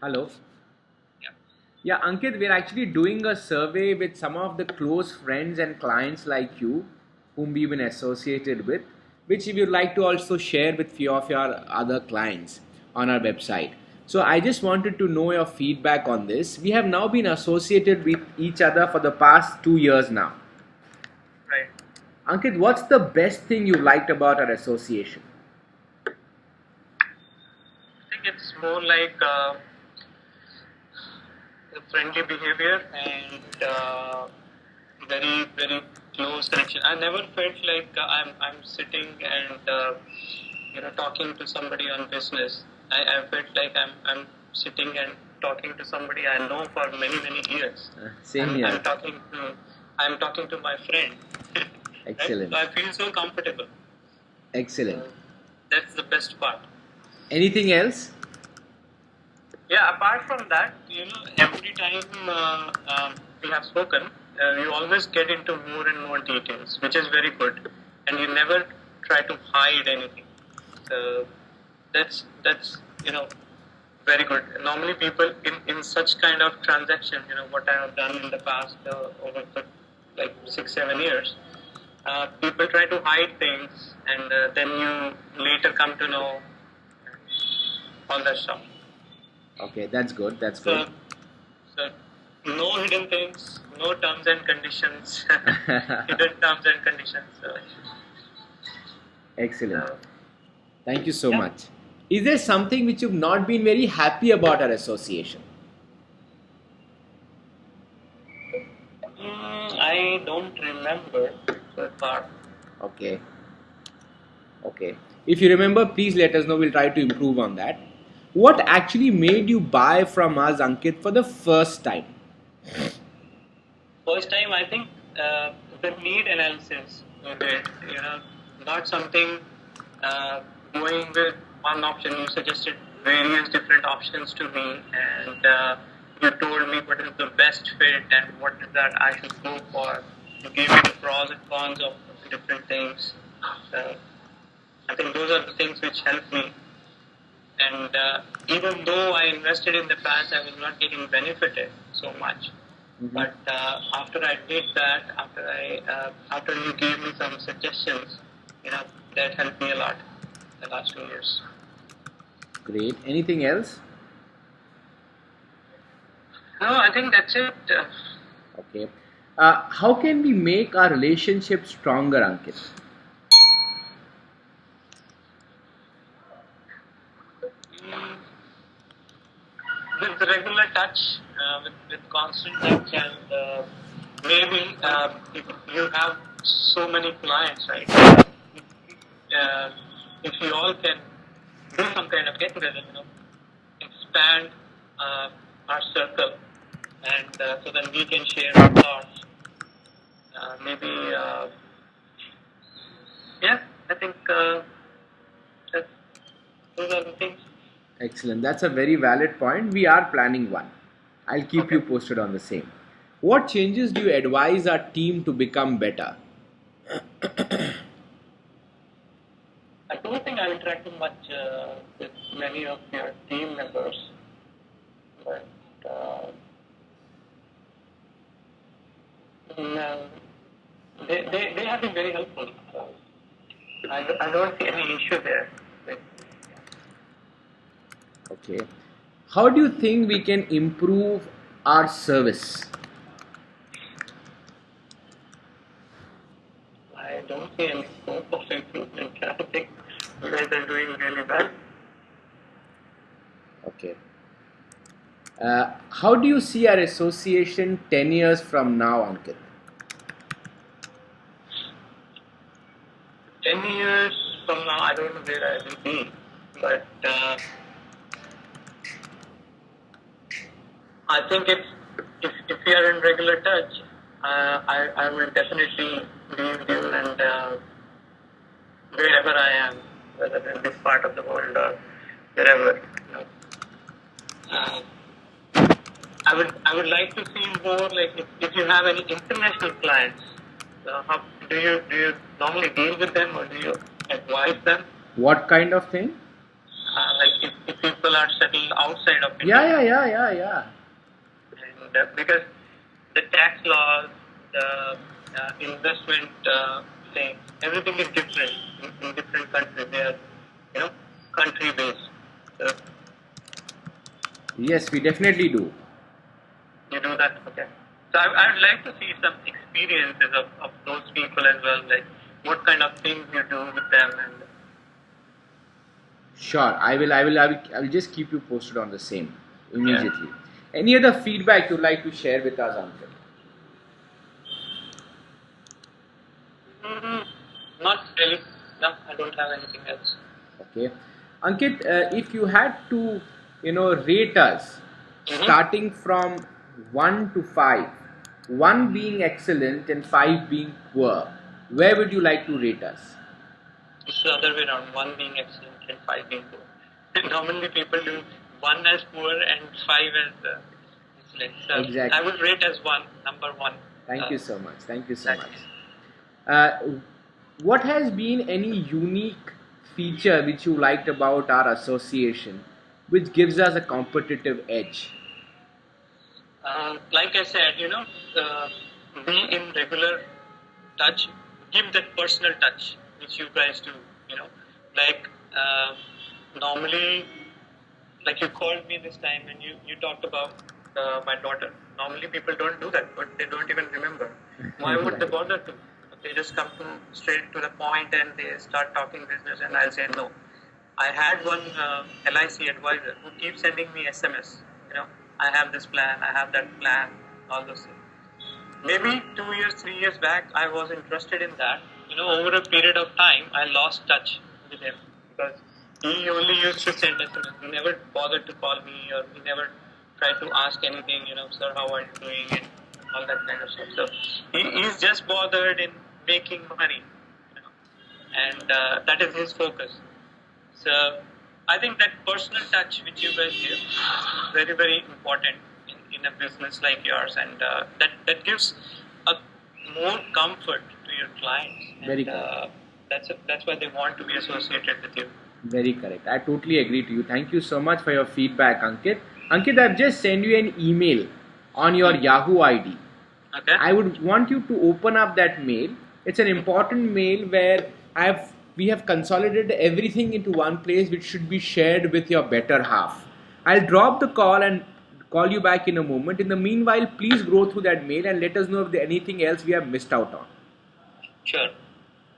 Hello. Yeah. Yeah, Ankit, we're actually doing a survey with some of the close friends and clients like you, whom we've been associated with, which if you'd like to also share with few of your other clients on our website. So I just wanted to know your feedback on this. We have now been associated with each other for the past 2 years now. Right. Ankit, what's the best thing you liked about our association? I think it's more like a friendly behavior and very close connection. I never felt like I'm sitting and talking to somebody on business. I felt like I'm sitting and talking to somebody I know for many years. Same I'm here. I'm talking to I'm talking to my friend. Right? So Excellent. I feel so comfortable. Excellent. So that's the best part. Anything else? Yeah, apart from that, every time we have spoken, you always get into more and more details, which is very good, and you never try to hide anything. So that's very good. Normally, people in such kind of transaction, what I have done in the past over the, like 6 7 years, people try to hide things, and then you later come to know all that stuff. Okay, that's good. That's good. So, so no hidden things, no terms and conditions, hidden terms and conditions. Excellent. So, Thank you so yeah, much. Is there something which you've not been very happy about our association? I don't remember so far. Okay. Okay. If you remember, please let us know. We'll try to improve on that. What actually made you buy from us, Ankit, for the first time? First time, I think the need analysis we did, not something uh, going with one option. You suggested various different options to me, and you told me what is the best fit and what is that I should go for. You gave me the pros and cons of different things. So I think those are the things which helped me. And even though I invested in the past, I was not getting benefited so much. Mhm. But after I did that, after you gave me some suggestions, that helped me a lot the last 2 years. Great. Anything else? No, I think that's it. Okay. How can we make our relationship stronger, Ankit? Mm, with regular touch, with constant touch, and maybe if you have so many clients, right? Uh, if you all can do some kind of get together, expand our circle, and so then we can share our thoughts. Maybe, yeah, I think that those are the things. Excellent. That's a very valid point. We are planning one. I'll keep Okay. you posted on the same. What changes do you advise our team to become better? I don't think I'm interacting much with many of your team members, but no, they have been very helpful. So I don't see any issue there. With, Okay. How do you think we can improve our service? I don't see any scope of improvement. I think you guys are doing really well. Okay. How do you see our association 10 years from now, Ankit? 10 years from now, I don't know where I will be, but I think if we are in regular touch, I will definitely be with you and wherever I am, whether in this part of the world or wherever. Uh, I would like to see more like if you have any international clients, how do you normally deal with them or do you advise them? What kind of thing? Like if people are settled outside of India. Yeah. And because the tax laws, the investment thing, everything is different in different countries. They are, country based. So Yes, we definitely do. you do that, okay? So I would like to see some experiences of those people as well, like what kind of things you do with them, and Sure, I will just keep you posted on the same immediately. Any other feedback you'd like to share with us, Uncle? not really. No, I don't have anything else. Okay, Ankit, if you had to, rate us starting from 1 to 5, 1 being excellent and 5 being poor, where would you like to rate us? It's the other way around. 1 being excellent and 5 being poor. Normally people do 1 as poor and 5 as excellent. So Exactly. I would rate as 1, number 1. Thank you so much. Thank you so thank much. What has been any unique feature which you liked about our association, which gives us a competitive edge? Like I said, be in regular touch, give that personal touch which you guys do. Like normally, like you called me this time and you talked about my daughter. Normally people don't do that, but they don't even remember. Why would they bother to? They just come straight to the point and they start talking business, and I'll say no. I had one LIC advisor who keeps sending me SMS. I have this plan, I have that plan, all those things. Maybe 2 years, 3 years back, I was interested in that. Over a period of time, I lost touch with him because he only used to send SMS. He never bothered to call me, or he never tried to ask anything, sir, how are you doing, and all that kind of stuff. So he's just bothered in making money, and that is his focus. So I think that personal touch which you guys give is very, very important in a business like yours, and that gives a more comfort to your clients. Very And correct. that's why they want to be associated with you. Very correct. I totally agree to you. Thank you so much for your feedback, Ankit. Ankit, I've just sent you an email on your Yahoo ID. Okay. I would want you to open up that mail. It's an important mail where we have consolidated everything into one place, which should be shared with your better half. I'll drop the call and call you back in a moment. In the meanwhile, please go through that mail and let us know if there's anything else we have missed out on. Sure.